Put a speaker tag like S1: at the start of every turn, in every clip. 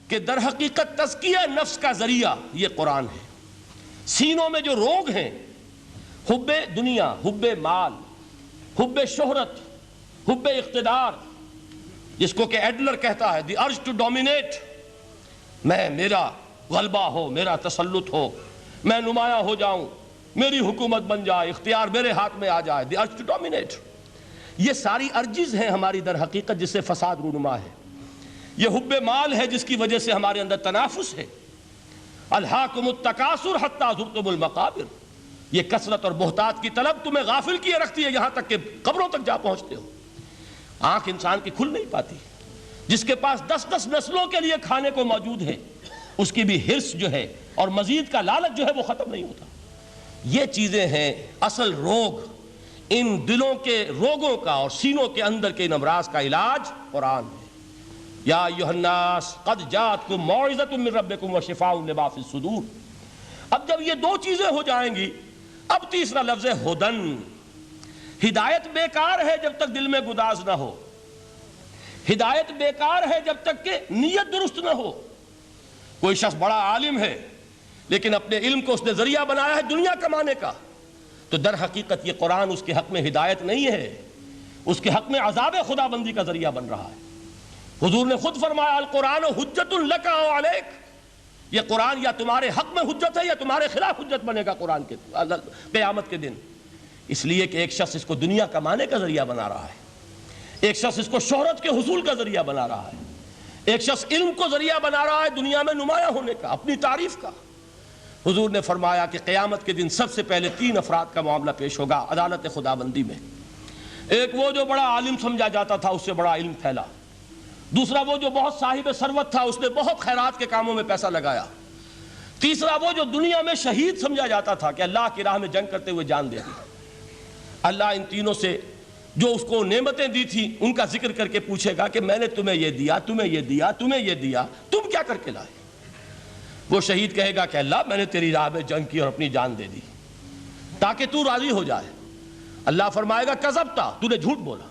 S1: کہ در حقیقت تزکیہ نفس کا ذریعہ یہ قرآن ہے۔ سینوں میں جو روگ ہیں، حب دنیا، حب مال، حب شہرت، حب اقتدار، جس کو کہ ایڈلر کہتا ہے دی ارج ٹو ڈومینیٹ، میرا غلبہ ہو، میرا تسلط ہو، میں نمایاں ہو جاؤں، میری حکومت بن جائے، اختیار میرے ہاتھ میں آ جائے، دی ارج ٹو ڈومینیٹ۔ یہ ساری ارجز ہیں ہماری در حقیقت جس سے فساد رونما ہے۔ یہ حب مال ہے جس کی وجہ سے ہمارے اندر تنافس ہے۔ الہاکم التکاثر حتی زرتم المقابر، یہ کثرت اور بہتات کی طلب تمہیں غافل کیے رکھتی ہے یہاں تک کہ قبروں تک جا پہنچتے ہو۔ آنکھ انسان کی کھل نہیں پاتی۔ جس کے پاس 10 نسلوں کے لیے کھانے کو موجود ہے، اس کی بھی حرص جو ہے اور مزید کا لالچ جو ہے وہ ختم نہیں ہوتا۔ یہ چیزیں ہیں اصل روگ۔ ان دلوں کے روگوں کا اور سینوں کے اندر کے ان امراض کا علاج قرآن ہے۔ یا ایھا الناس قد جاءتکم موعظۃ من ربکم وشفاء لما فی الصدور۔ اب جب یہ دو چیزیں ہو جائیں گی، اب تیسرا لفظ ہے ہدن۔ ہدایت بیکار ہے جب تک دل میں گداز نہ ہو، ہدایت بیکار ہے جب تک کہ نیت درست نہ ہو۔ کوئی شخص بڑا عالم ہے لیکن اپنے علم کو اس نے ذریعہ بنایا ہے دنیا کمانے کا، تو در حقیقت یہ قرآن اس کے حق میں ہدایت نہیں ہے، اس کے حق میں عذاب خدا بندی کا ذریعہ بن رہا ہے۔ حضور نے خود فرمایا القرآن حجت لک او علیک، یہ قرآن یا تمہارے حق میں حجت ہے یا تمہارے خلاف حجت بنے گا قرآن کے قیامت کے دن۔ اس لیے کہ ایک شخص اس کو دنیا کمانے کا ذریعہ بنا رہا ہے، ایک شخص اس کو شہرت کے حصول کا ذریعہ بنا رہا ہے، ایک شخص علم کو ذریعہ بنا رہا ہے دنیا میں نمایاں ہونے کا، اپنی تعریف کا۔ حضور نے فرمایا کہ قیامت کے دن سب سے پہلے 3 افراد کا معاملہ پیش ہوگا عدالت خداوندی میں۔ ایک وہ جو بڑا عالم سمجھا جاتا تھا، اس سے بڑا علم پھیلا۔ دوسرا وہ جو بہت صاحب ثروت تھا، اس نے بہت خیرات کے کاموں میں پیسہ لگایا۔ تیسرا وہ جو دنیا میں شہید سمجھا جاتا تھا کہ اللہ کی راہ میں جنگ کرتے ہوئے جان دے دی۔ اللہ ان تینوں سے جو اس کو نعمتیں دی تھی ان کا ذکر کر کے پوچھے گا کہ میں نے تمہیں یہ دیا، تمہیں یہ دیا، تمہیں یہ دیا، تم کیا کر کے لائے؟ وہ شہید کہے گا کہ اللہ میں نے تیری راہ میں جنگ کی اور اپنی جان دے دی تاکہ تو راضی ہو جائے۔ اللہ فرمائے گا کذبتا، تو نے جھوٹ بولا،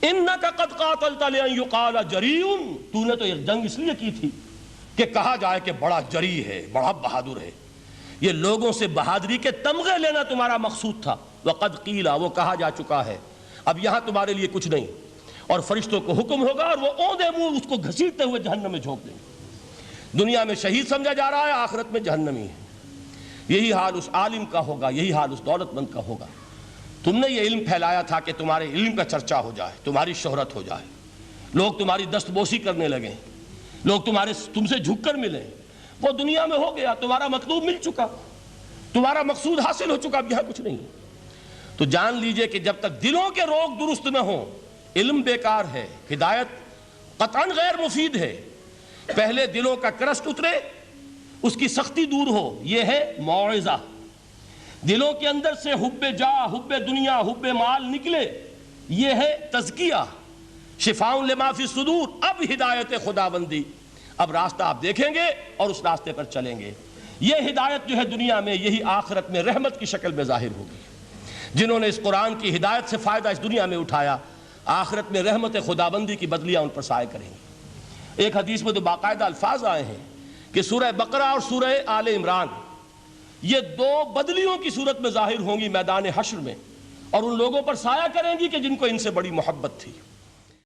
S1: انک قد قاتلت لان یقال جریء، تو نے تو یہ جنگ اس لیے کی تھی کہ کہا جائے کہ بڑا جری ہے، بڑا بہادر ہے۔ یہ لوگوں سے بہادری کے تمغے لینا تمہارا مقصود تھا۔ وقد قیل، وہ کہا جا چکا ہے، اب یہاں تمہارے لیے کچھ نہیں۔ اور فرشتوں کو حکم ہوگا اور وہ اوندے منہ اس کو گھسیٹتے ہوئے جہنم میں جھونک دیں گے۔ دنیا میں شہید سمجھا جا رہا ہے، آخرت میں جہنمی ہے۔ یہی حال اس عالم کا ہوگا، یہی حال اس دولت مند کا ہوگا۔ تم نے یہ علم پھیلایا تھا کہ تمہارے علم کا چرچا ہو جائے، تمہاری شہرت ہو جائے، لوگ تمہاری دست بوسی کرنے لگیں، لوگ تم سے جھک کر ملیں۔ وہ دنیا میں ہو گیا، تمہارا مطلوب مل چکا، تمہارا مقصود حاصل ہو چکا، اب یہاں کچھ نہیں۔ تو جان لیجئے کہ جب تک دلوں کے روگ درست نہ ہوں، علم بیکار ہے، ہدایت قطعاً غیر مفید ہے۔ پہلے دلوں کا کرسٹ اترے، اس کی سختی دور ہو، یہ ہے موعظہ۔ دلوں کے اندر سے حب جاہ، حب دنیا، حب مال نکلے، یہ ہے تزکیہ، شفاء لما فی الصدور۔ اب ہدایت خداوندی، اب راستہ آپ دیکھیں گے اور اس راستے پر چلیں گے۔ یہ ہدایت جو ہے دنیا میں، یہی آخرت میں رحمت کی شکل میں ظاہر ہوگی۔ جنہوں نے اس قرآن کی ہدایت سے فائدہ اس دنیا میں اٹھایا، آخرت میں رحمت خداوندی کی بدلیاں ان پر سائے کریں گے۔ ایک حدیث میں تو باقاعدہ الفاظ آئے ہیں کہ سورہ بقرہ اور سورہ آل عمران یہ 2 بدلیوں کی صورت میں ظاہر ہوں گی میدان حشر میں، اور ان لوگوں پر سایہ کریں گی کہ جن کو ان سے بڑی محبت تھی۔